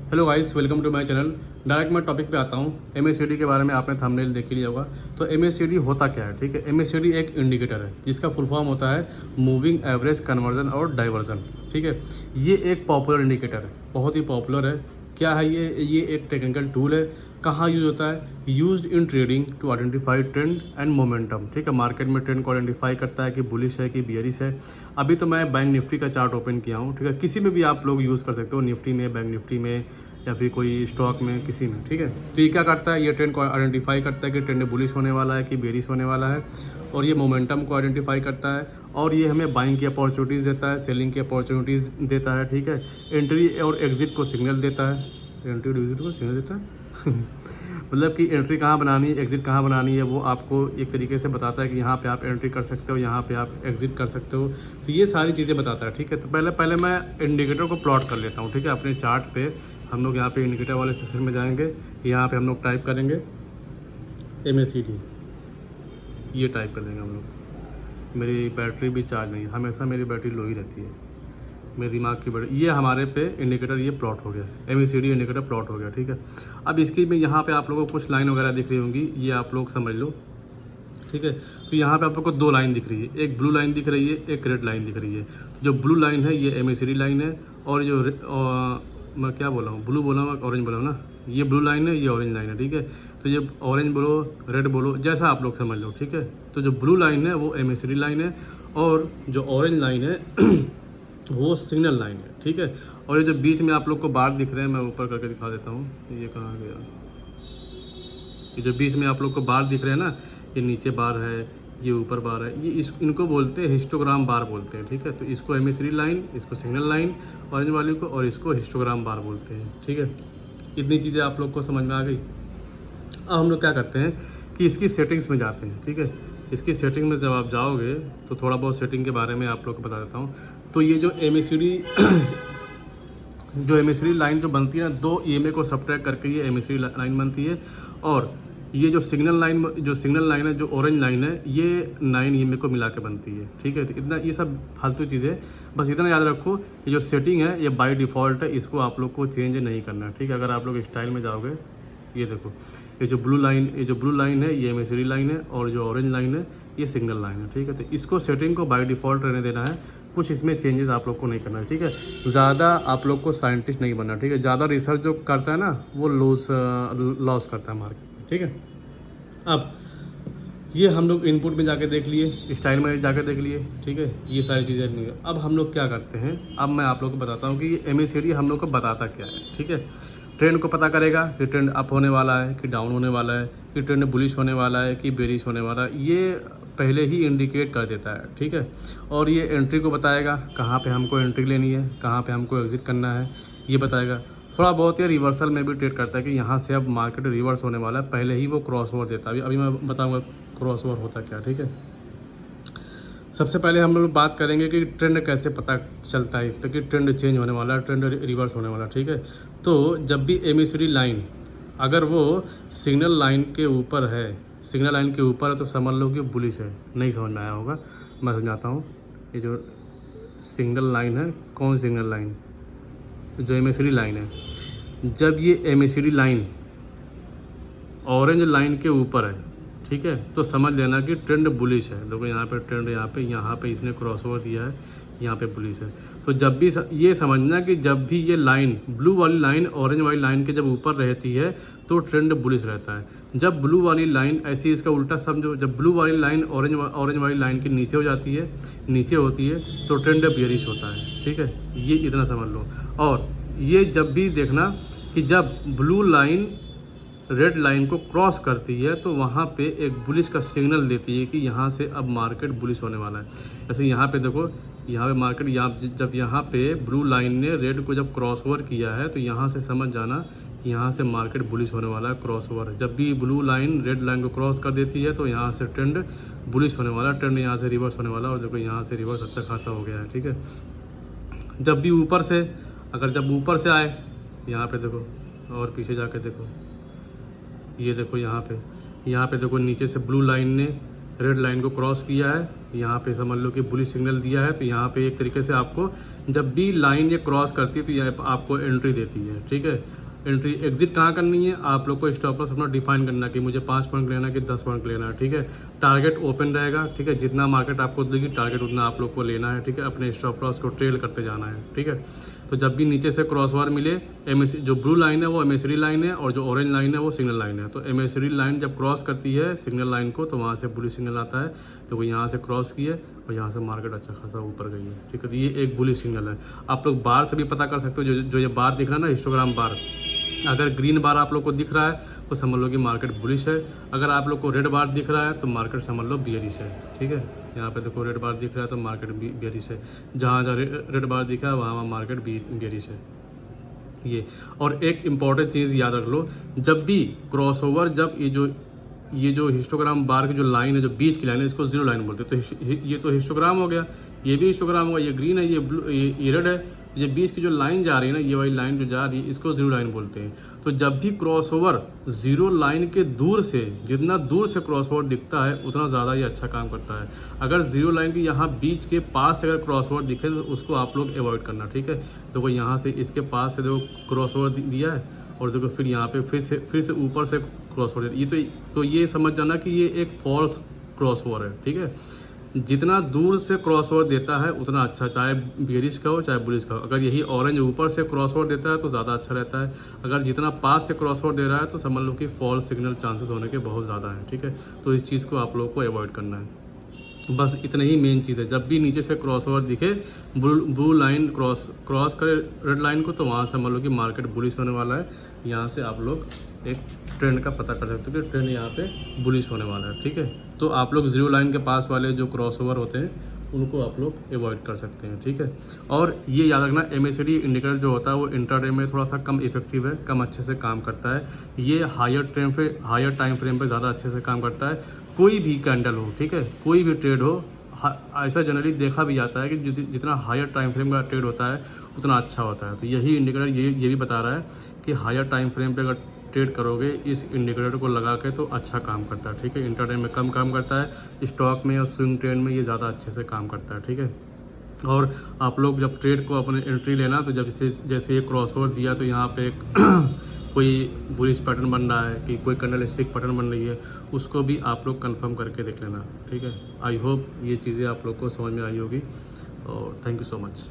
Hello guys, welcome to my channel. Direct मैं topic पे आता हूँ। एमएससीडी के बारे में आपने थंबनेल देख ही लिया होगा। तो एमएससीडी होता क्या है? ठीक है, एमएससीडी एक इंडिकेटर है जिसका फुल फॉर्म होता है मूविंग एवरेज कन्वर्जन और डाइवर्जन। ठीक है, ये एक पॉपुलर इंडिकेटर है, बहुत ही पॉपुलर है। क्या है ये एक टेक्निकल टूल है। कहाँ यूज होता है? Used in trading to identify trend and momentum. ठीक है, मार्केट में ट्रेंड को आइडेंटिफाई करता है कि बुलिश है कि बियरिश है। अभी तो मैं बैंक निफ्टी का चार्ट ओपन किया हूँ। ठीक है, किसी में भी आप लोग यूज़ कर सकते हो, निफ्टी में, बैंक निफ्टी में, या फिर कोई स्टॉक में, किसी में। ठीक है, तो ये क्या करता है? ये ट्रेंड को आइडेंटिफाई करता है कि ट्रेंड बुलिश होने वाला है कि बेरिश होने वाला है, और ये मोमेंटम को आइडेंटिफाई करता है, और ये हमें बाइंग की अपॉर्चुनिटीज़ देता है, सेलिंग की अपॉर्चुनिटीज़ देता है। ठीक है, एंट्री और एग्जिट को सिग्नल देता है। एंट्री और एग्जिट को सिग्नल देता है मतलब कि एंट्री कहाँ बनानी है, एग्जिट कहाँ बनानी है, वो आपको एक तरीके से बताता है कि यहाँ पे आप एंट्री कर सकते हो, यहाँ पे आप एग्जिट कर सकते हो। तो ये सारी चीज़ें बताता है। ठीक है, तो पहले मैं इंडिकेटर को प्लॉट कर लेता हूँ। ठीक है, अपने चार्ट पे हम लोग यहाँ पे इंडिकेटर वाले सेक्शन में जाएंगे। यहाँ पे हम लोग टाइप करेंगे MACD, ये टाइप कर देंगे हम लोग। मेरी बैटरी भी चार्ज नहीं है, हमेशा मेरी बैटरी लो ही रहती है, मेरे दिमाग की बैटरी। ये हमारे पे इंडिकेटर ये प्लॉट हो गया, MACD इंडिकेटर प्लॉट हो गया। ठीक है, अब इसकी में यहाँ पे आप लोगों को कुछ लाइन वगैरह दिख रही होंगी, ये आप लोग समझ लो। ठीक है, तो यहाँ पे आप लोग को दो लाइन दिख रही है, एक ब्लू लाइन दिख रही है, एक रेड लाइन दिख रही है। तो जो ब्लू लाइन है ये MACD लाइन है, और जो मैं क्या बोला हूँ, ब्लू बोला हूँ, ऑरेंज बोला हूँ ना, ये ब्लू लाइन है, ये ऑरेंज लाइन है। ठीक है, तो ये ऑरेंज बोलो, रेड बोलो, जैसा आप लोग समझ लो। ठीक है, तो जो ब्लू लाइन है वो MACD लाइन है, और जो ऑरेंज लाइन है वो सिग्नल लाइन है। ठीक है, और ये जो बीच में आप लोग को बार दिख रहे हैं, मैं ऊपर करके दिखा देता हूँ, ये कहाँ गया, ये जो बीच में आप लोग को बार दिख रहे हैं ना, ये नीचे बार है, ये ऊपर बार है, ये इनको बोलते हैं हिस्टोग्राम बार बोलते हैं। ठीक है, तो इसको MACD लाइन, इसको सिग्नल लाइन ऑरेंज वाली को, और इसको हिस्टोग्राम बार बोलते हैं। ठीक है, इतनी चीज़ें आप लोग को समझ में आ गई। अब हम लोग क्या करते हैं कि इसकी सेटिंग्स में जाते हैं। ठीक है, इसकी सेटिंग में जब आप जाओगे तो थोड़ा बहुत सेटिंग के बारे में आप लोग को बता देता हूँ। तो ये जो MACD लाइन जो बनती है ना, दो EMA को सब्ट्रैक्ट करके ये MACD लाइन बनती है, और ये जो सिग्नल लाइन है, जो ऑरेंज लाइन है, ये 9 EMA को मिला के बनती है। ठीक है, तो इतना, ये सब फालतू चीज़ें, बस इतना याद रखो, ये जो सेटिंग है ये बाय डिफ़ॉल्ट है, इसको आप लोग को चेंज नहीं करना है। ठीक है, अगर आप लोग स्टाइल में जाओगे, ये देखो, ये जो ब्लू लाइन है ये MACD लाइन है, और जो ऑरेंज लाइन है ये सिग्नल लाइन है। ठीक है, तो इसको सेटिंग को बाय डिफ़ॉल्ट रहने देना है, कुछ इसमें चेंजेस आप लोग को नहीं करना है। ठीक है, ज़्यादा आप लोग को साइंटिस्ट नहीं बनना। ठीक है, ज़्यादा रिसर्च जो करता है ना वो लॉस करता है मार्केट में। ठीक है, अब ये हम लोग इनपुट में जाके देख लिए, स्टाइल में जाके देख लिए। ठीक है, ये सारी चीज़ें नहीं है। अब हम लोग क्या करते हैं, अब मैं आप लोग को बताता हूँ कि ये MACD हम लोग को बताता क्या है। ठीक है, ट्रेंड को पता करेगा कि ट्रेंड अप होने वाला है कि डाउन होने वाला है, कि ट्रेंड बुलिश होने वाला है कि बेरिश होने वाला है, ये पहले ही इंडिकेट कर देता है। ठीक है, और ये एंट्री को बताएगा, कहाँ पे हमको एंट्री लेनी है, कहाँ पे हमको एग्जिट करना है, ये बताएगा। थोड़ा बहुत ये रिवर्सल में भी ट्रेड करता है कि यहाँ से अब मार्केट रिवर्स होने वाला है, पहले ही वो क्रॉस ओवर देता है। अभी मैं बताऊँगा क्रॉस ओवर होता क्या। ठीक है, सबसे पहले हम लोग बात करेंगे कि ट्रेंड कैसे पता चलता है इस पर, कि ट्रेंड चेंज होने वाला है, ट्रेंड रिवर्स होने वाला है। ठीक है, तो जब भी MACD लाइन अगर वो सिग्नल लाइन के ऊपर है, तो समझ लो कि बुलिश है। नहीं समझ में आया होगा, मैं समझाता हूँ। ये जो सिग्नल लाइन है, कौन सिग्नल लाइन? जो MACD लाइन है, जब ये MACD लाइन ऑरेंज लाइन के ऊपर है, ठीक है, तो समझ लेना कि ट्रेंड बुलिश है। देखो यहाँ पे ट्रेंड, यहाँ पे इसने क्रॉस ओवर दिया है, यहाँ पे बुलिश है। तो जब भी ये समझना कि जब भी ये लाइन, ब्लू वाली लाइन ऑरेंज वाली लाइन के जब ऊपर रहती है तो ट्रेंड बुलिश रहता है। जब ब्लू वाली लाइन, ऐसी इसका उल्टा समझो, जब ब्लू वाली लाइन ऑरेंज वाली लाइन के नीचे होती है तो ट्रेंड बियरिश होता है। ठीक है, ये इतना समझ लो। और ये जब भी देखना कि जब ब्लू लाइन रेड लाइन को क्रॉस करती है तो वहाँ पे एक बुलिश का सिग्नल देती है कि यहाँ से अब मार्केट बुलिश होने वाला है। जैसे यहाँ पे देखो, यहाँ पे मार्केट, जब यहाँ पे ब्लू लाइन ने रेड को जब क्रॉस ओवर किया है तो यहाँ से समझ जाना कि यहाँ से मार्केट बुलिश होने वाला है, क्रॉस ओवर। जब भी ब्लू लाइन रेड लाइन को क्रॉस कर देती है तो यहाँ से ट्रेंड बुलिश होने वाला है, ट्रेंड यहाँ से रिवर्स होने वाला है। और देखो यहाँ से रिवर्स अच्छा खासा हो गया है। ठीक है, जब भी ऊपर से, जब ऊपर से आए, यहाँ पे देखो, और पीछे जाके देखो, ये देखो यहाँ पे देखो, नीचे से ब्लू लाइन ने रेड लाइन को क्रॉस किया है यहाँ पे समझ लो कि बुलिश सिग्नल दिया है, तो यहाँ पे एक तरीके से आपको जब भी लाइन ये क्रॉस करती है तो ये आपको एंट्री देती है, ठीक है। एंट्री एग्जिट कहाँ करनी है, आप लोग को स्टॉप लॉस अपना डिफाइन करना कि मुझे 5 पॉइंट लेना है कि 10 पॉइंट लेना है, ठीक है। टारगेट ओपन रहेगा, ठीक है, जितना मार्केट आपको देगी टारगेट उतना आप लोग को लेना है, ठीक है। अपने स्टॉप लॉस को ट्रेल करते जाना है, ठीक है। तो जब भी नीचे से क्रॉस ओवर मिले, जो ब्लू लाइन है वो MACD लाइन है और जो ऑरेंज लाइन है वो सिग्नल लाइन है। तो MACD लाइन जब क्रॉस करती है सिग्नल लाइन को तो वहाँ से बुलिश सिग्नल आता है, तो वो यहाँ से क्रॉस की है और यहाँ से मार्केट अच्छा खासा ऊपर गई है, ठीक है। तो ये एक बुलिश सिग्नल है। आप लोग बार से भी पता कर सकते हो, जो ये बार दिख रहा है ना, हिस्टोग्राम बार, अगर ग्रीन बार आप लोग को दिख रहा है तो समझ लो कि मार्केट बुलिश है। अगर आप लोग को रेड बार दिख रहा है तो मार्केट समझ लो बियरिश है, ठीक है। यहाँ पे देखो रेड बार दिख रहा है तो मार्केट बियरिश है, जहाँ जहाँ रेड बार दिखा है वहाँ मार्केट बियरिश है ये। और एक इम्पॉर्टेंट चीज़ याद रख लो, जब भी क्रॉसओवर, जब ये जो हिस्टोग्राम बार की जो लाइन है, जो बीच की लाइन है, इसको जीरो लाइन बोलते हैं। तो ये तो हिस्टोग्राम हो गया, ये भी हिस्टोग्राम होगा, ये ग्रीन है, ये ब्लू, ये रेड है। ये बीच की जो लाइन जा रही है ना, ये वाली लाइन जो जा रही है, इसको जीरो लाइन बोलते हैं। तो जब भी क्रॉसओवर जीरो लाइन के दूर से, जितना दूर से क्रॉसओवर दिखता है उतना ज़्यादा ये अच्छा काम करता है। अगर जीरो लाइन की यहाँ बीच के पास से अगर क्रॉसओवर दिखे तो उसको आप लोग अवॉइड करना, ठीक है। तो वो यहाँ से इसके पास से देखो क्रॉसओवर दिया है और देखो फिर यहाँ पे फिर से ऊपर से क्रॉसओवर दिया। ये तो ये समझ जाना कि ये एक फॉल्स क्रॉसओवर है, ठीक है। जितना दूर से क्रॉसओवर देता है उतना अच्छा, चाहे बेरिश का हो चाहे बुलिश का हो। अगर यही ऑरेंज ऊपर से क्रॉसओवर देता है तो ज़्यादा अच्छा रहता है। अगर जितना पास से क्रॉसओवर दे रहा है तो समझ लो कि फॉल्स सिग्नल चांसेस होने के बहुत ज़्यादा हैं, ठीक है। तो इस चीज़ को आप लोगों को अवॉइड करना है, बस इतना ही मेन चीज़ है। जब भी नीचे से क्रॉसओवर दिखे, ब्लू लाइन क्रॉस करे रेड लाइन को, तो वहाँ से मान लो कि मार्केट बुलिश होने वाला है। यहाँ से आप लोग एक ट्रेंड का पता कर सकते हो कि ट्रेंड यहाँ पे बुलिश होने वाला है, ठीक है। तो आप लोग जीरो लाइन के पास वाले जो क्रॉसओवर होते हैं उनको आप लोग अवॉइड कर सकते हैं, ठीक है। और ये याद रखना, MACD इंडिकेटर जो होता है वो इंट्राडे में थोड़ा सा कम इफेक्टिव है, कम अच्छे से काम करता है। ये हायर टाइम फ्रेम पे ज़्यादा अच्छे से काम करता है। कोई भी कैंडल हो, ठीक है, कोई भी ट्रेड हो, ऐसा जनरली देखा भी जाता है कि जितना हायर टाइम फ्रेम का ट्रेड होता है उतना अच्छा होता है। तो यही इंडिकेटर ये भी बता रहा है कि हायर टाइम फ्रेम पे अगर ट्रेड करोगे इस इंडिकेटर को लगा के तो अच्छा काम करता है, ठीक है। इंट्राडे में कम काम करता है, स्टॉक में और स्विंग ट्रेड में ये ज़्यादा अच्छे से काम करता है, ठीक है। और आप लोग जब ट्रेड को अपने एंट्री लेना, तो जब जैसे ये क्रॉसओवर दिया तो यहाँ पे एक कोई बुलिश पैटर्न बन रहा है कि कोई कैंडल स्टिक पैटर्न बन रही है, उसको भी आप लोग कंफर्म करके देख लेना, ठीक है। आई होप ये चीज़ें आप लोग को समझ में आई होगी और थैंक यू सो मच।